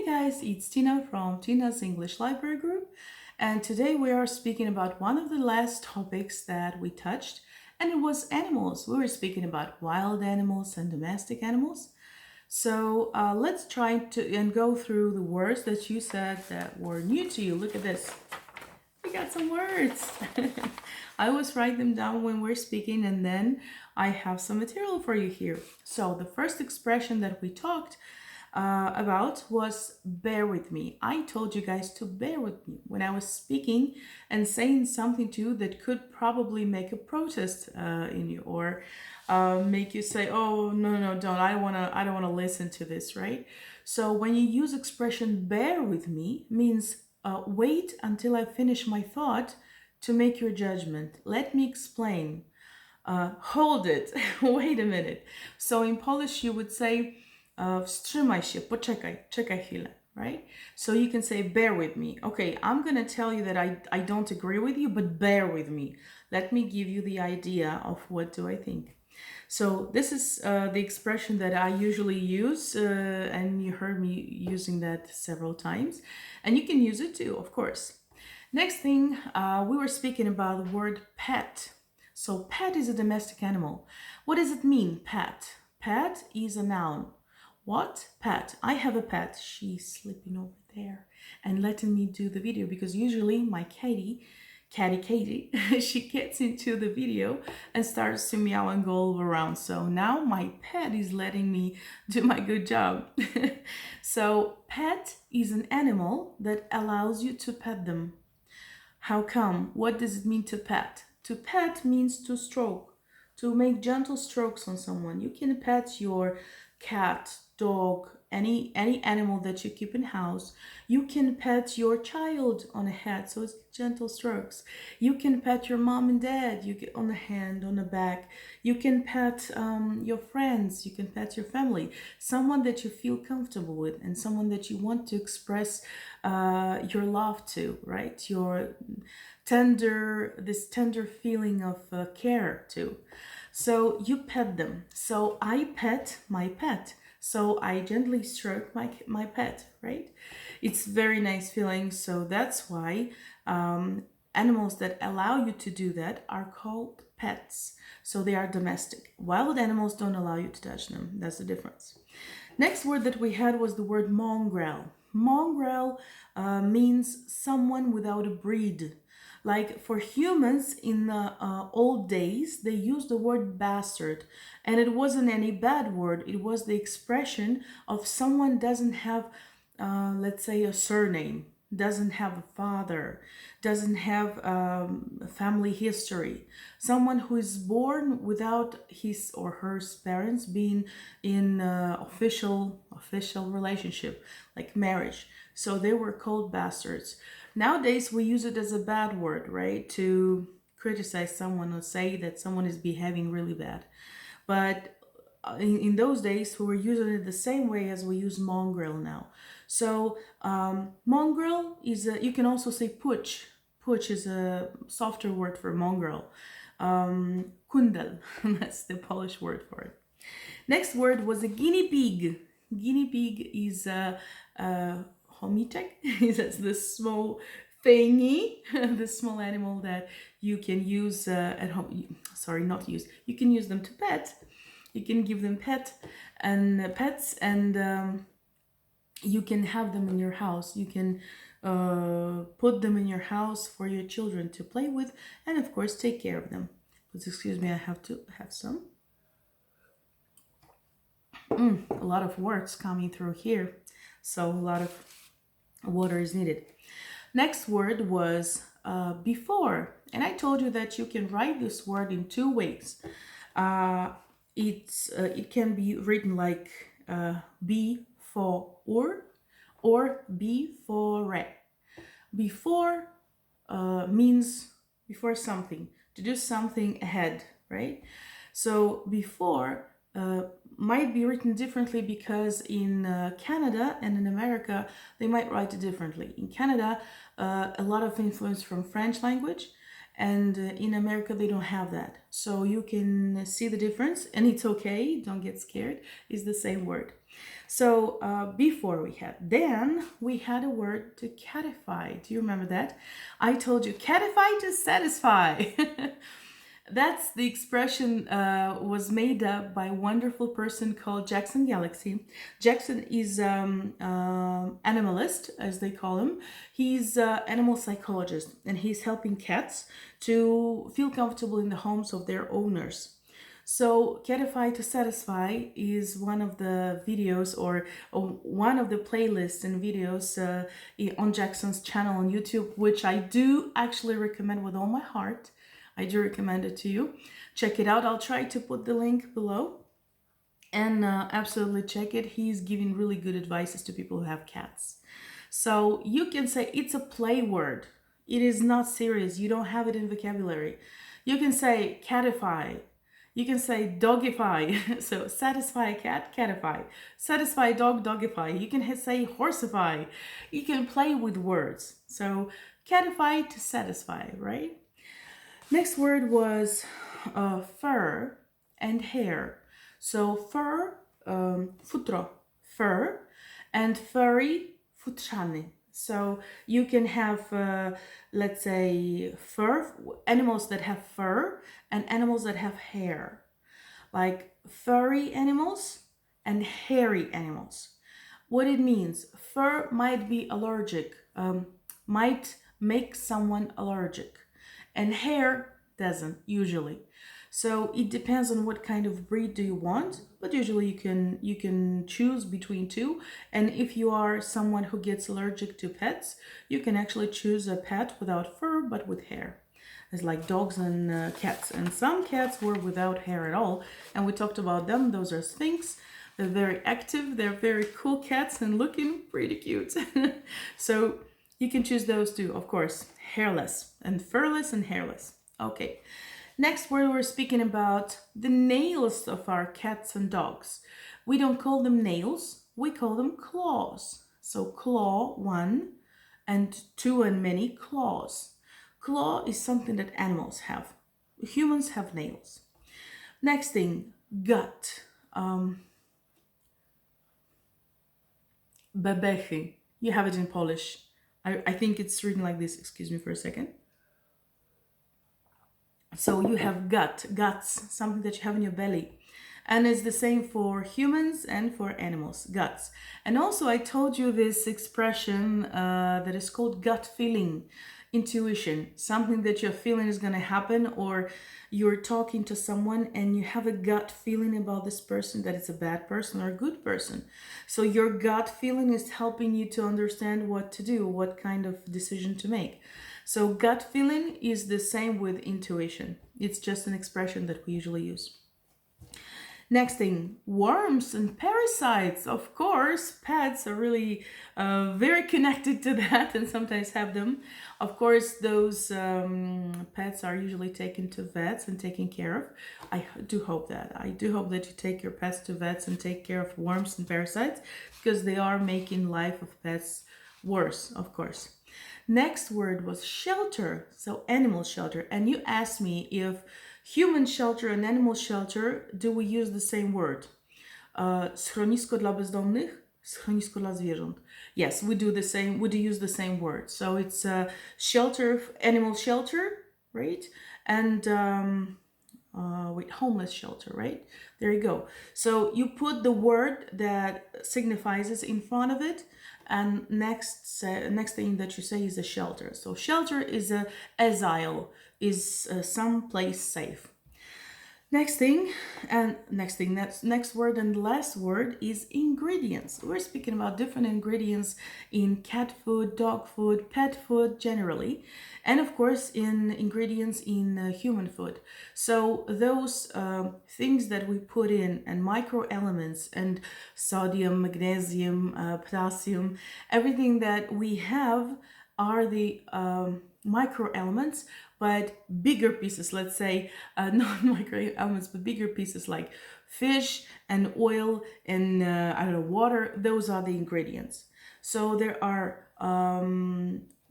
guys, it's Tina from Tina's English Library Group, and today we are speaking about one of the last topics that we touched, and it was animals. We were speaking about wild animals and domestic animals. So let's try to and go through the words that you said that were new to you. Look at this. We got some words. I always write them down when we're speaking, and then I have some material for you here. So the first expression that we talked about was bear with me. I told you guys to bear with me when I was speaking and saying something to you that could probably make a protest in you, or make you say, "Oh no, don't! I don't wanna listen to this." Right? So when you use expression "bear with me," means wait until I finish my thought to make your judgment. Let me explain. Hold it. Wait a minute. So in Polish you would say wstrzymaj się, czekaj chwilę, right? So you can say bear with me. Okay, I'm gonna tell you that I don't agree with you, but bear with me. Let me give you the idea of what do I think. So this is the expression that I usually use, and you heard me using that several times, and you can use it too, of course. Next thing, we were speaking about the word pet. So pet is a domestic animal. What does it mean, pet? Pet is a noun. What? Pet. I have a pet. She's sleeping over there and letting me do the video because usually my Katie, she gets into the video and starts to meow and go all around. So now my pet is letting me do my good job. So pet is an animal that allows you to pet them. How come? What does it mean to pet? To pet means to stroke, to make gentle strokes on someone. You can pet your cat, dog, any animal that you keep in house. You can pet your child on a head, so it's gentle strokes. You can pet your mom and dad, you get on the hand, on the back. You can pet your friends, you can pet your family, someone that you feel comfortable with and someone that you want to express your love to, right? Your this tender feeling of care to. So you pet them. So I pet my pet. So I gently stroke my pet, right? It's very nice feeling. So that's why animals that allow you to do that are called pets. So they are domestic. Wild animals don't allow you to touch them. That's the difference. Next word that we had was the word mongrel. Mongrel means someone without a breed. Like for humans in the old days, they used the word bastard, and it wasn't any bad word. It was the expression of someone doesn't have, let's say, a surname, doesn't have a father, doesn't have a family history. Someone who is born without his or her parents being in official relationship, like marriage. So they were called bastards. Nowadays, we use it as a bad word, right? To criticize someone or say that someone is behaving really bad. But in those days, we were using it the same way as we use mongrel now. So mongrel is you can also say putsch. Putsch is a softer word for mongrel. Kundel, that's the Polish word for it. Next word was a guinea pig. Guinea pig is a chomiczek. That's the small thingy, the small animal that you can use at home. Sorry, not use. You can use them to pet. You can give them pets, and you can have them in your house. You can put them in your house for your children to play with, and of course take care of them. But excuse me, I have to have some. A lot of words coming through here, so a lot of water is needed. Next word was before, and I told you that you can write this word in two ways. It can be written like be for or be for. Before means before something, to do something ahead, right? So before might be written differently because in Canada and in America they might write it differently. In Canada, a lot of influence from French language, and in America they don't have that. So you can see the difference, and it's okay, don't get scared, it's the same word. So before we had a word to catify. Do you remember that? I told you catify to satisfy. That's the expression was made up by a wonderful person called Jackson Galaxy. Jackson is animalist, as they call him. He's an animal psychologist, and he's helping cats to feel comfortable in the homes of their owners. So, Catify to Satisfy is one of the videos or one of the playlists and videos on Jackson's channel on YouTube, which I do actually recommend with all my heart. I do recommend it to you. Check it out. I'll try to put the link below and absolutely check it. He's giving really good advices to people who have cats. So you can say it's a play word. It is not serious. You don't have it in vocabulary. You can say catify. You can say dogify. So satisfy a cat, catify. Satisfy a dog, dogify. You can say horsify. You can play with words. So catify to satisfy, right? Next word was fur and hair. So fur, futro, fur, and furry, futrzany. So you can have, let's say, fur, animals that have fur and animals that have hair. Like furry animals and hairy animals. What it means, fur might be allergic, might make someone allergic, and hair doesn't usually. So it depends on what kind of breed do you want, but usually you can choose between two. And if you are someone who gets allergic to pets, you can actually choose a pet without fur but with hair. It's like dogs and cats. And some cats were without hair at all, and we talked about them. Those are Sphinx. They're very active. They're very cool cats and looking pretty cute. So you can choose those two, of course. Hairless and furless and hairless. Okay. Next word, we're speaking about the nails of our cats and dogs. We don't call them nails, we call them claws. So claw, one, and two and many claws. Claw is something that animals have. Humans have nails. Next thing, gut. Bebechy. You have it in Polish. I think it's written like this. Excuse me for a second. So you have guts, something that you have in your belly. And it's the same for humans and for animals, guts. And also I told you this expression that is called gut feeling, intuition, something that you're feeling is going to happen, or you're talking to someone and you have a gut feeling about this person that it's a bad person or a good person. So your gut feeling is helping you to understand what to do, what kind of decision to make. So gut feeling is the same with intuition. It's just an expression that we usually use. Next thing, worms and parasites. Of course, pets are really very connected to that and sometimes have them. Of course, those pets are usually taken to vets and taken care of. I do hope that. I do hope that you take your pets to vets and take care of worms and parasites, because they are making life of pets worse, of course. Next word was shelter, so animal shelter. And you asked me if human shelter and animal shelter, do we use the same word? Schronisko dla bezdomnych, schronisko dla zwierząt. Yes, we do the same. We do use the same word. So it's shelter, animal shelter, right? And homeless shelter, right? There you go. So you put the word that signifies it in front of it, and next thing that you say is a shelter. So shelter is a asile, is some place safe. Next word and last word is ingredients. We're speaking about different ingredients in cat food, dog food, pet food generally, and of course in ingredients in human food. So those things that we put in, and microelements, and sodium, magnesium, potassium, everything that we have are the microelements, but bigger pieces, let's say not microelements, but bigger pieces like fish and oil and water. Those are the ingredients. So there are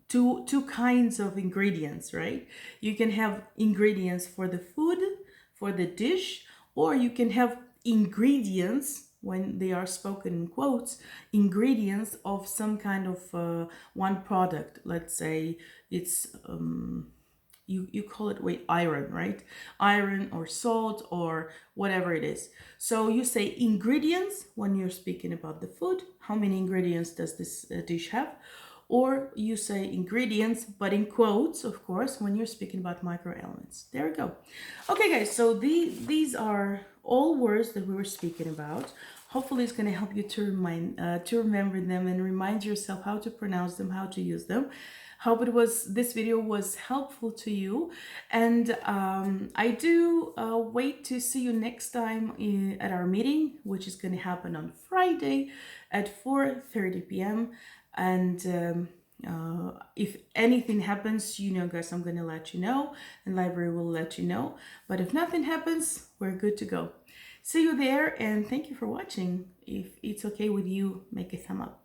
two kinds of ingredients, right? You can have ingredients for the food, for the dish, or you can have ingredients when they are spoken in quotes, ingredients of some kind of one product. Let's say it's you call it, wait, iron, right? Iron or salt or whatever it is. So you say ingredients when you're speaking about the food. How many ingredients does this dish have? Or you say ingredients, but in quotes, of course, when you're speaking about microelements. There we go. Okay, guys, so these are all words that we were speaking about. Hopefully it's going to help you to remember them and remind yourself how to pronounce them, how to use them. Hope this video was helpful to you, and I do wait to see you next time at our meeting, which is going to happen on Friday at 4:30 p.m. And if anything happens, guys, I'm going to let you know, and library will let you know. But if nothing happens, we're good to go. See you there, and thank you for watching. If it's okay with you, make a thumb up.